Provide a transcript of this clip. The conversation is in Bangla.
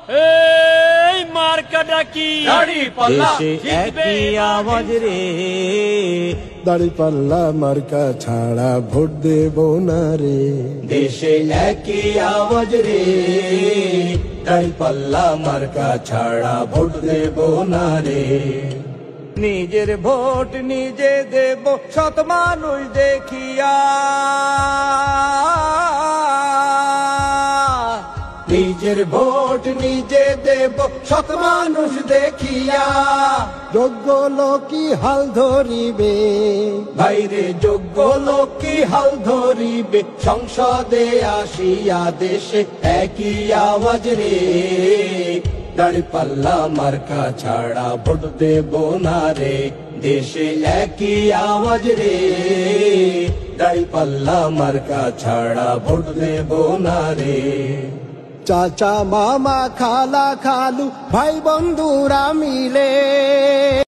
এই মার্কাটা কি দেশে একই আওয়াজ রে, দাঁড়িপাল্লা মার্কা ছাড়া ভোট দেব না রে। দেশে একই আওয়াজ রে, দাঁড়িপাল্লা মার্কা ছাড়া ভোট দেব না রে। নিজের ভোট নিজে দেব সৎ মানুষ দেখিয়া, নিজের ভোট নিজে দেব সৎ মানুষ দেখিয়া। যোগ্য লোকই হাল ধরিবে বাইরে যোগ্য লোকই হাল ধরিবে, সংসদে আসিয়া দেশে একই আওয়াজ রে, দাঁড়িপাল্লা মার্কা ছাড়া ভোট দেব না রে। দেশে একই আওয়াজ রে, দাঁড়িপাল্লা মার্কা ছাড়া ভোট দেব না রে। চাচা মামা খালা খালু ভাই বন্ধুরা মিলে